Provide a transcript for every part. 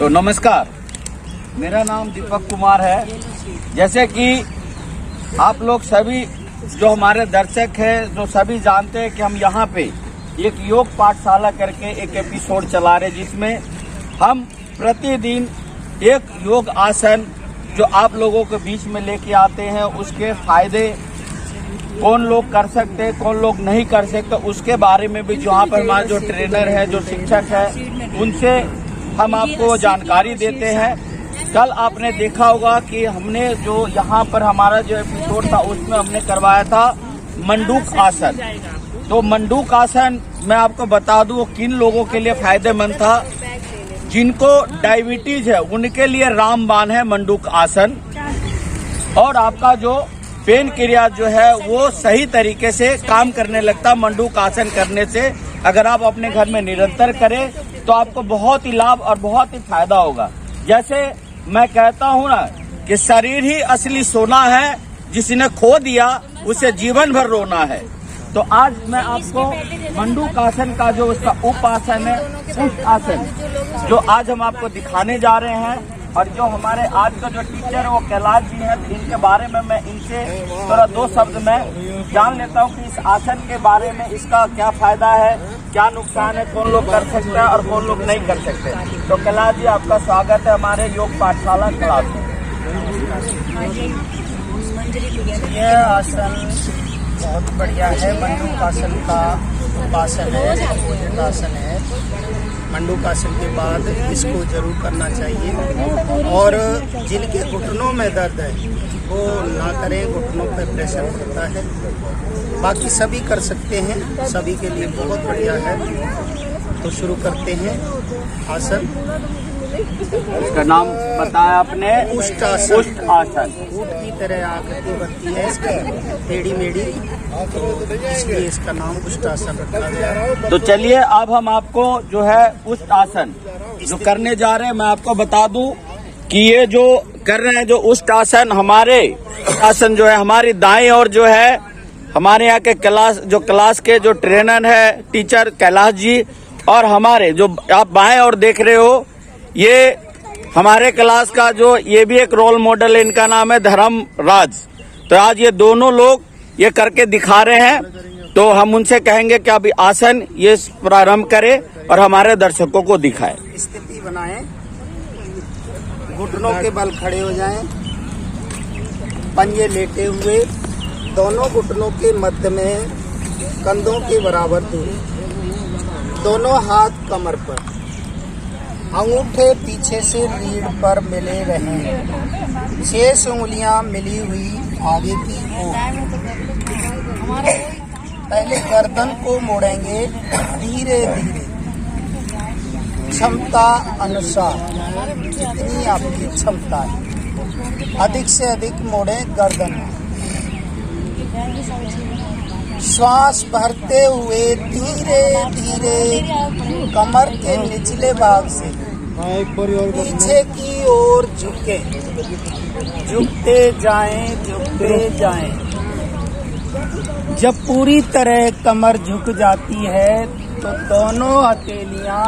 तो नमस्कार, मेरा नाम दीपक कुमार है। जैसे कि आप लोग सभी जो हमारे दर्शक हैं, जो सभी जानते हैं कि हम यहाँ पे एक योग पाठशाला करके एक एपिसोड चला रहे, जिसमें हम प्रतिदिन एक योग आसन जो आप लोगों के बीच में लेके आते हैं, उसके फायदे कौन लोग कर सकते हैं, कौन लोग नहीं कर सकते, उसके बारे में भी यहाँ पर हमारे जो ट्रेनर है, जो शिक्षक है, उनसे हम आपको जानकारी देते हैं। कल आपने देखा होगा कि हमने जो यहाँ पर हमारा जो एपिसोड था उसमें हमने करवाया था मंडूक आसन। तो मंडूक आसन मैं आपको बता दूं किन लोगों के लिए फायदेमंद था। जिनको डायबिटीज है उनके लिए रामबाण है मंडूक आसन, और आपका जो पेन क्रिया जो है वो सही तरीके से काम करने लगता मंडूक आसन करने से। अगर आप अपने घर में निरंतर करें तो आपको बहुत ही लाभ और बहुत ही फायदा होगा। जैसे मैं कहता हूँ ना कि शरीर ही असली सोना है, जिसने खो दिया उसे जीवन भर रोना है। तो आज मैं आपको मंडूक आसन का जो उसका उप आसन है, उस आसन जो आज हम आपको दिखाने जा रहे हैं, और जो हमारे आज का जो टीचर है वो कैलाश जी हैं, तो इनके बारे में मैं इनसे थोड़ा दो शब्द में जान लेता हूँ कि इस आसन के बारे में, इसका क्या फायदा है, क्या नुकसान है, कौन लोग कर सकते हैं और कौन लोग नहीं कर सकते। तो कैलाश जी, आपका स्वागत है हमारे योग पाठशाला क्लास में। यह आसन बहुत बढ़िया है। मंडूक आसन का उपासन है, आसन है। मंडूक आसन के बाद इसको जरूर करना चाहिए। और जिनके घुटनों में दर्द है वो ना करें, घुटनों पे प्रेशर पड़ता है। बाकी सभी कर सकते हैं, सभी के लिए बहुत बढ़िया है। तो शुरू करते हैं आसन। इसका नाम बताया आपने, उष्ट आसन। उष्ट आसन ऊँट की तरह आकृति बनती है इसकी, टेढ़ी मेढ़ी, इसलिए इसका नाम उष्ट आसन रखा गया है। तो चलिए अब हम आपको जो है उष्ट आसन जो करने जा रहे हैं, मैं आपको बता दूं कि ये जो कर रहे हैं जो उष्ट आसन, हमारे आसन जो है हमारी दाएं और जो है हमारे यहाँ के क्लास के जो ट्रेनर है टीचर कैलाश जी, और हमारे जो आप बाएं और देख रहे हो ये हमारे क्लास का जो ये भी एक रोल मॉडल है, इनका नाम है धर्मराज। तो आज ये दोनों लोग ये करके दिखा रहे हैं, तो हम उनसे कहेंगे कि अभी आसन ये प्रारंभ करें और हमारे दर्शकों को दिखाएं। स्थिति बनाएं, घुटनों के बल खड़े हो जाएं, पंजे लेटे हुए, दोनों घुटनों के मध्य में कंधों के बराबर दूरी, दोनों हाथ कमर पर, अंगूठे पीछे से रीढ़ पर मिले रहें, 6 उंगलियां मिली हुई आगे की ओर। पहले गर्दन को मोड़ेंगे धीरे धीरे, क्षमता अनुसार, जितनी आपकी क्षमता है अधिक से अधिक मोड़े गर्दन। श्वास भरते हुए धीरे धीरे कमर के निचले भाग से पीछे की ओर झुके, झुकते जाएं। जब पूरी तरह कमर झुक जाती है तो दोनों हथेलियां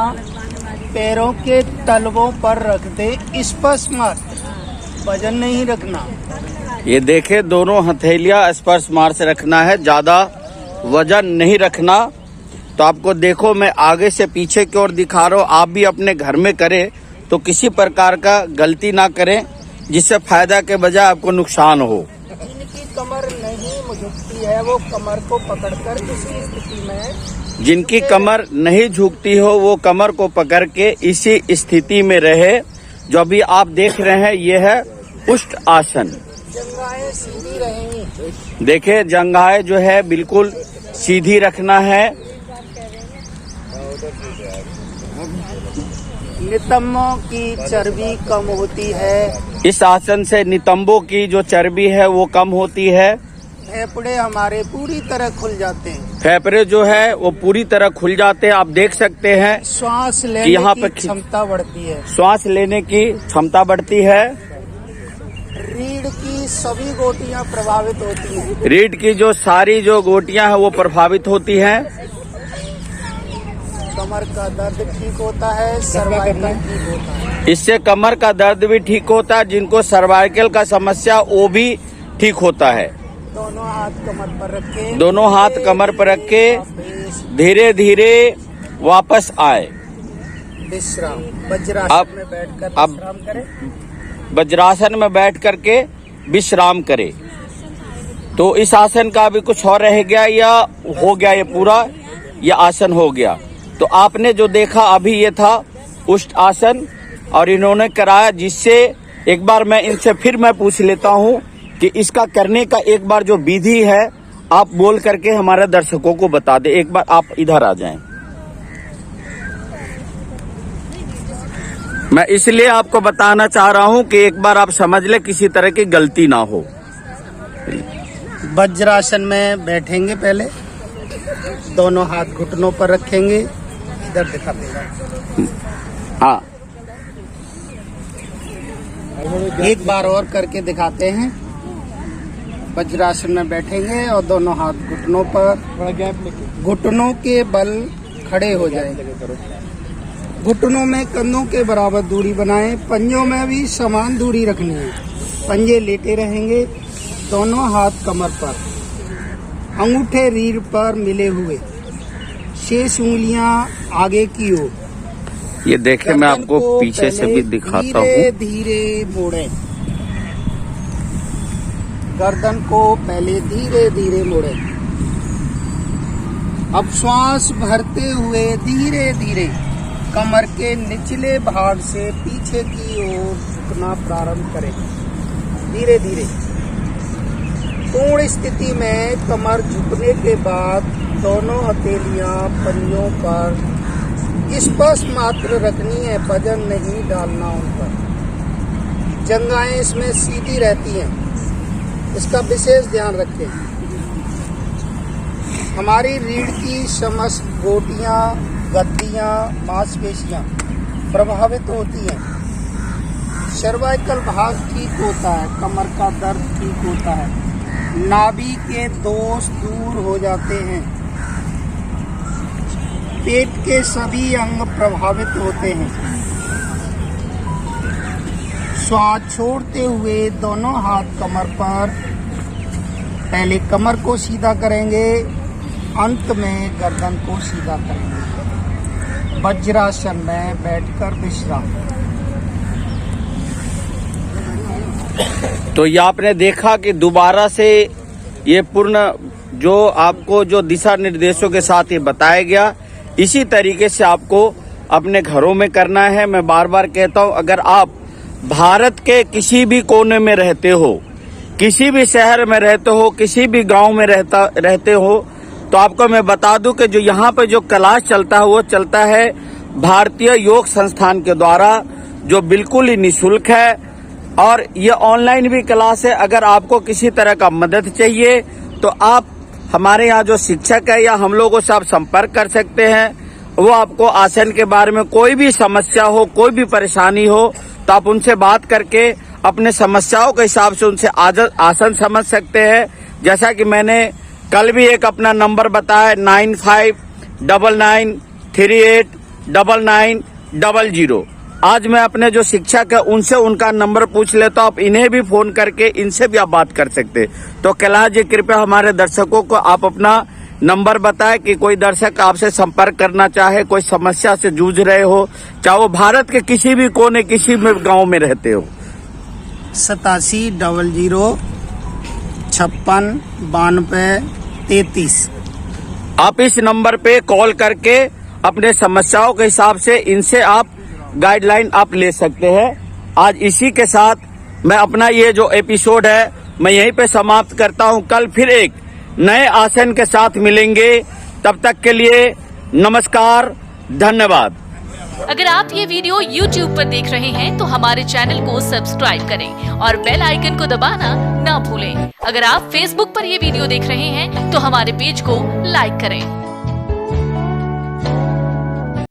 पैरों के तलवों पर रख दे, स्पर्श मात्र, वजन नहीं रखना। ये देखे, दोनों हथेलियां स्पर्श मार से रखना है, ज्यादा वजन नहीं रखना। तो आपको देखो, मैं आगे से पीछे की ओर दिखा रहा हूँ, आप भी अपने घर में करें तो किसी प्रकार का गलती ना करें जिससे फायदा के बजाय आपको नुकसान हो। जिनकी कमर नहीं झुकती है वो कमर को पकड़कर इसी स्थिति में, जिनकी कमर नहीं झुकती हो वो कमर को पकड़ के इसी स्थिति में रहे। जो अभी आप देख रहे हैं ये है उष्ट आसन। जंघाएं सीधी रहेंगी। देखिए, जंघाएं जो है बिल्कुल सीधी रखना है। नितंबों की चर्बी कम होती है। इस आसन से नितंबों की जो चर्बी है वो कम होती है। फेफड़े हमारे पूरी तरह खुल जाते हैं। फेफड़े जो है वो पूरी तरह खुल जाते हैं। आप देख सकते हैं श्वास लेने की क्षमता बढ़ती है। श्वास लेने की क्षमता बढ़ती है। रीढ़ की सभी गोटियां प्रभावित होती हैं। रीढ़ की जो सारी जो गोटियां हैं वो प्रभावित होती हैं। कमर का दर्द ठीक होता है, सर्वाइकल ठीक होता है। इससे कमर का दर्द भी ठीक होता है, जिनको सर्वाइकल का समस्या वो भी ठीक होता है। दोनों हाथ कमर पर रख के, दोनों हाथ कमर पर रख के धीरे धीरे वापस आए। विश्राम, वज्रासन में बैठकर विश्राम करें। वज्रासन में बैठ करके विश्राम करे। तो इस आसन का भी कुछ और रह गया या हो गया? ये पूरा ये आसन हो गया। तो आपने जो देखा अभी ये था उष्ट आसन और इन्होंने कराया, जिससे एक बार मैं इनसे फिर मैं पूछ लेता हूँ कि इसका करने का एक बार जो विधि है आप बोल करके हमारे दर्शकों को बता दे। एक बार आप इधर आ जाएं। मैं इसलिए आपको बताना चाह रहा हूँ कि एक बार आप समझ ले, किसी तरह की गलती ना हो। वज्रासन में बैठेंगे, पहले दोनों हाथ घुटनों पर रखेंगे। इधर दिखा देगा। हाँ, एक बार और करके दिखाते हैं। वज्रासन में बैठेंगे और दोनों हाथ घुटनों पर, घुटनों के बल खड़े हो जाएंगे। घुटनों में कंधों के बराबर दूरी बनाएं। पंजों में भी समान दूरी रखनी है। पंजे लेटे रहेंगे, दोनों हाथ कमर पर, अंगूठे रीढ़ पर मिले हुए, शेष उंगलियां आगे की ओर। ये देखे मैं आपको पीछे से भी दिखाता हूँ। धीरे धीरे मोड़े, गर्दन को पहले धीरे धीरे मोड़े। अब श्वास भरते हुए धीरे धीरे कमर के निचले भाग से पीछे की ओर झुकना प्रारंभ करें। धीरे धीरे पूर्ण स्थिति में कमर झुकने के बाद दोनों हथेलियां पंजों पर स्पर्श मात्र रखनी है, वजन नहीं डालना उन पर। जंघाएं इसमें सीधी रहती हैं, इसका विशेष ध्यान रखें। हमारी रीढ़ की समस्त गोटियां, गद्दियां, मांसपेशियां प्रभावित होती हैं। सर्वाइकल भाग ठीक होता है, कमर का दर्द ठीक होता है, नाभि के दोष दूर हो जाते हैं, पेट के सभी अंग प्रभावित होते हैं। श्वास छोड़ते हुए दोनों हाथ कमर पर, पहले कमर को सीधा करेंगे, अंत में गर्दन को सीधा करेंगे। वज्रासन में बैठकर विश्राम। तो ये आपने देखा कि दोबारा से ये पूर्ण जो आपको जो दिशा निर्देशों के साथ ये बताया गया, इसी तरीके से आपको अपने घरों में करना है। मैं बार बार कहता हूँ, अगर आप भारत के किसी भी कोने में रहते हो, किसी भी शहर में रहते हो, किसी भी गांव में रहते हो, तो आपको मैं बता दूं कि जो यहाँ पे जो क्लास चलता है वो चलता है भारतीय योग संस्थान के द्वारा, जो बिल्कुल ही निःशुल्क है और ये ऑनलाइन भी क्लास है। अगर आपको किसी तरह का मदद चाहिए तो आप हमारे यहाँ जो शिक्षक है या हम लोगों से आप संपर्क कर सकते हैं। वो आपको आसन के बारे में कोई भी समस्या हो, कोई भी परेशानी हो, तो आप उनसे बात करके अपने समस्याओं के हिसाब से उनसे आसन समझ सकते हैं। जैसा कि मैंने कल भी एक अपना नंबर बताया 9599389900। आज मैं अपने जो शिक्षक है उनसे उनका नंबर पूछ लेता हूँ। आप इन्हें भी फोन करके इनसे भी आप बात कर सकते हैं। तो कैलाश जी, कृपया हमारे दर्शकों को आप अपना नंबर बताएं कि कोई दर्शक आपसे संपर्क करना चाहे, कोई समस्या से जूझ रहे हो, चाहे वो भारत के किसी भी कोने, किसी भी गांव में रहते हो। 8700569233। आप इस नंबर पे कॉल करके अपने समस्याओं के हिसाब से इनसे आप गाइडलाइन आप ले सकते हैं। आज इसी के साथ मैं अपना ये जो एपिसोड है मैं यहीं पे समाप्त करता हूँ। कल फिर एक नए आसन के साथ मिलेंगे। तब तक के लिए नमस्कार, धन्यवाद। अगर आप ये वीडियो YouTube पर देख रहे हैं तो हमारे चैनल को सब्सक्राइब करें और बेल आइकन को दबाना ना भूलें। अगर आप Facebook पर ये वीडियो देख रहे हैं तो हमारे पेज को लाइक करें।